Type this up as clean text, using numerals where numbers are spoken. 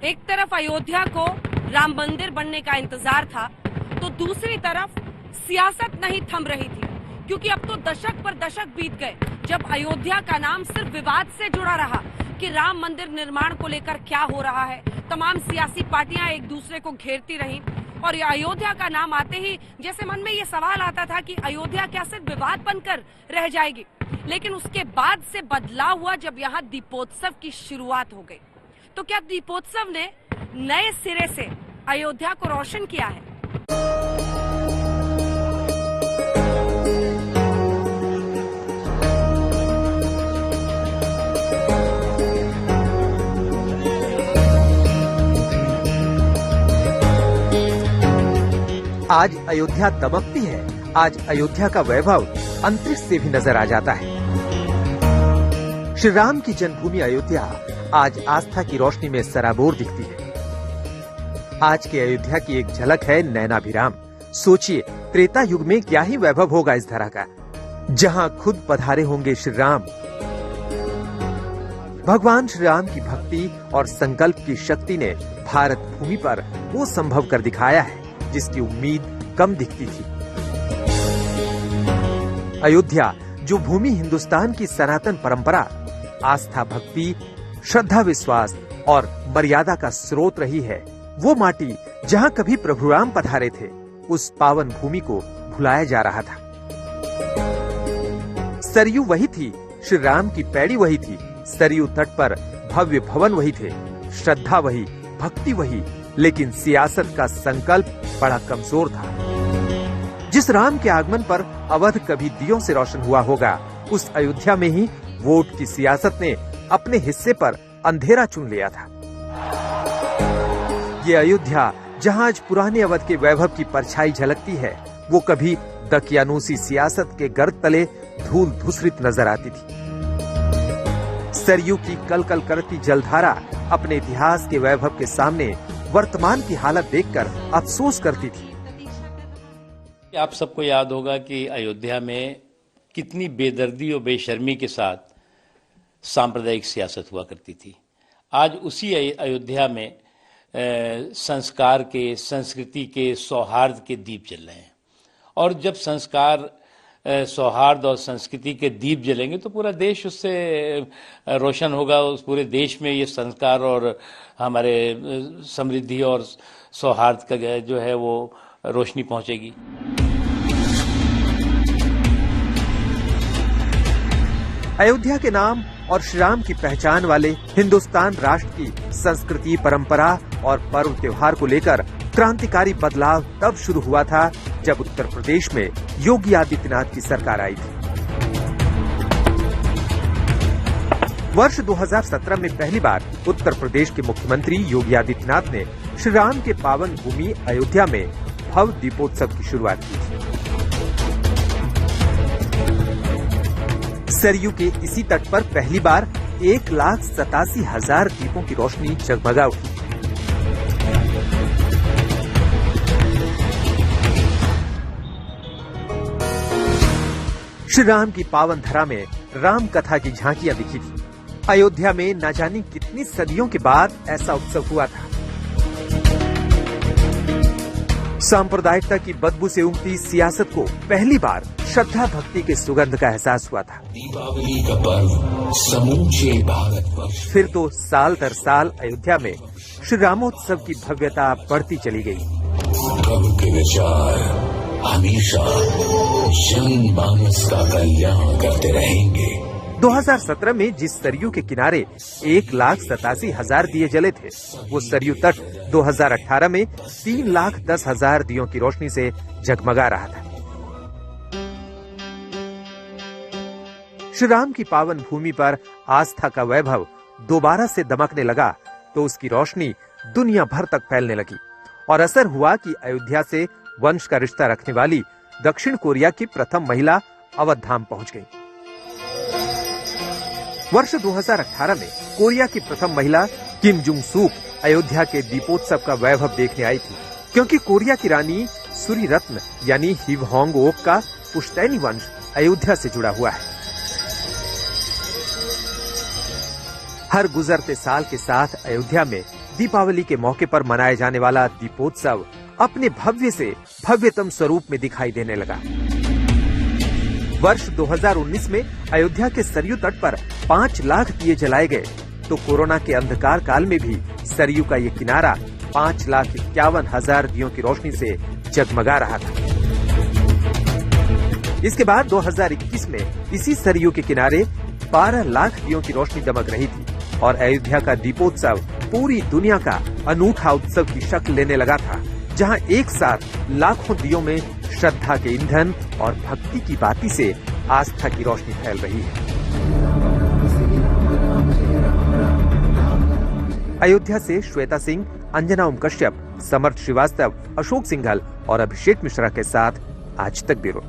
एक तरफ अयोध्या को राम मंदिर बनने का इंतजार था, तो दूसरी तरफ सियासत नहीं थम रही थी, क्योंकि अब तो दशक पर दशक बीत गए जब अयोध्या का नाम सिर्फ विवाद से जुड़ा रहा कि राम मंदिर निर्माण को लेकर क्या हो रहा है। तमाम सियासी पार्टियां एक दूसरे को घेरती रहीं और ये अयोध्या का नाम आते ही जैसे मन में ये सवाल आता था कि अयोध्या क्या सिर्फ विवाद बनकर रह जाएगी। लेकिन उसके बाद से बदलाव हुआ जब यहाँ दीपोत्सव की शुरुआत हो गई। तो क्या दीपोत्सव ने नए सिरे से अयोध्या को रोशन किया है? आज अयोध्या दमकती है। आज अयोध्या का वैभव अंतरिक्ष से भी नजर आ जाता है। श्री राम की जन्मभूमि अयोध्या आज आस्था की रोशनी में सराबोर दिखती है। आज के अयोध्या की एक झलक है नैनाभिराम। सोचिए, त्रेता युग में क्या ही वैभव होगा इस धरा का, जहां खुद पधारे होंगे श्री राम। भगवान श्री राम की भक्ति और संकल्प की शक्ति ने भारत भूमि पर वो संभव कर दिखाया है जिसकी उम्मीद कम दिखती थी। अयोध्या, जो भूमि हिंदुस्तान की सनातन परंपरा, आस्था, भक्ति, श्रद्धा, विश्वास और मर्यादा का स्रोत रही है, वो माटी जहां कभी प्रभु राम पधारे थे, उस पावन भूमि को भुलाया जा रहा था। सरयू वही थी, श्री राम की पैड़ी वही थी, सरयू तट पर भव्य भवन वही थे, श्रद्धा वही, भक्ति वही, लेकिन सियासत का संकल्प बड़ा कमजोर था। जिस राम के आगमन पर अवध कभी दियों से रोशन हुआ होगा, उस अयोध्या में ही वोट की सियासत ने अपने हिस्से पर अंधेरा चुन लिया था। ये अयोध्या, जहां आज पुराने अवध के वैभव की परछाई झलकती है, वो कभी दकियानूसी सियासत के गर्त तले धूल धूसरित नजर आती थी। सरयू की कलकल करती जलधारा अपने इतिहास के वैभव के सामने वर्तमान की हालत देखकर अफसोस करती थी। आप सबको याद होगा कि अयोध्या में कितनी बेदर्दी और बेशर्मी के साथ सांप्रदायिक सियासत हुआ करती थी। आज उसी अयोध्या में संस्कार के, संस्कृति के, सौहार्द के दीप जल रहे हैं। और जब संस्कार, सौहार्द और संस्कृति के दीप जलेंगे तो पूरा देश उससे रोशन होगा। उस पूरे देश में ये संस्कार और हमारे समृद्धि और सौहार्द का जो है वो रोशनी पहुंचेगी। अयोध्या के नाम और श्री राम की पहचान वाले हिंदुस्तान राष्ट्र की संस्कृति, परंपरा और पर्व त्योहार को लेकर क्रांतिकारी बदलाव तब शुरू हुआ था जब उत्तर प्रदेश में योगी आदित्यनाथ की सरकार आई थी। वर्ष 2017 में पहली बार उत्तर प्रदेश के मुख्यमंत्री योगी आदित्यनाथ ने श्री राम के पावन भूमि अयोध्या में भव्य दीपोत्सव की शुरुआत की थी। सरयू के इसी तट पर पहली बार 1,87,000 दीपों की रोशनी जगमगा उठी। श्री राम की पावन धरा में राम कथा की झांकियां दिखी थी। अयोध्या में न जाने कितनी सदियों के बाद ऐसा उत्सव हुआ था। सांप्रदायिकता की बदबू से उमती सियासत को पहली बार श्रद्धा भक्ति के सुगंध का एहसास हुआ था। दीपावली का पर्व समूचे भारतवर्ष। फिर तो साल दर साल अयोध्या में श्री रामोत्सव की भव्यता बढ़ती चली गई। कब के विचार हमेशा जनमानस का कल्याण करते रहेंगे। 2017 में जिस सरयू के किनारे 1,87,000 दिए जले थे, वो सरयू तट 2018 में 3,10,000 दियों की रोशनी से जगमगा रहा था। श्री राम की पावन भूमि पर आस्था का वैभव दोबारा से दमकने लगा तो उसकी रोशनी दुनिया भर तक फैलने लगी और असर हुआ कि अयोध्या से वंश का रिश्ता रखने वाली दक्षिण कोरिया की प्रथम महिला अवध धाम पहुंच गई। वर्ष 2018 में कोरिया की प्रथम महिला किम जुंग सूक अयोध्या के दीपोत्सव का वैभव देखने आई थी, क्योंकि कोरिया की रानी सूरी रत्न यानी हिव होंग ओक का पुश्तैनी वंश अयोध्या से जुड़ा हुआ है। हर गुजरते साल के साथ अयोध्या में दीपावली के मौके पर मनाया जाने वाला दीपोत्सव अपने भव्य से भव्यतम स्वरूप में दिखाई देने लगा। वर्ष 2019 में अयोध्या के सरयू तट पर 5 लाख दिए जलाए गए, तो कोरोना के अंधकार काल में भी सरयू का ये किनारा 5,51,000 दियों की रोशनी से जगमगा रहा था। इसके बाद 2021 में इसी सरयू के किनारे 12 लाख दियों की रोशनी दमक रही थी और अयोध्या का दीपोत्सव पूरी दुनिया का अनूठा उत्सव की शक्ल लेने लगा था, जहां एक साथ लाखों दियों में श्रद्धा के ईंधन और भक्ति की बाती से आस्था की रोशनी फैल रही है। अयोध्या से श्वेता सिंह, अंजना ओम कश्यप, समर्थ श्रीवास्तव, अशोक सिंघल और अभिषेक मिश्रा के साथ आज तक ब्यूरो।